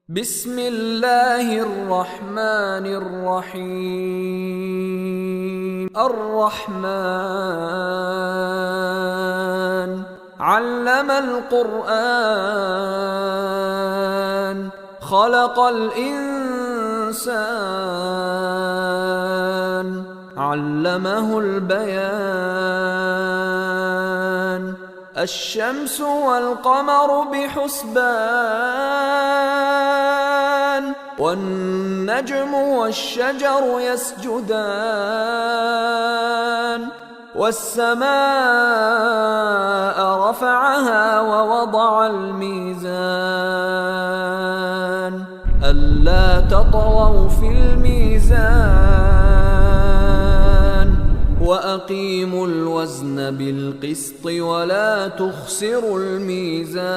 بسم الله الرحمن الرحيم. الرحمن علم القرآن، خلق الإنسان، علمه البيان. الشمس والقمر بحسبان، والنجم والشجر يسجدان. والسماء رفعها ووضع الميزان، ألا تطغوا في الميزان، وأقيموا الوزن بالقسط ولا تخسروا الميزان.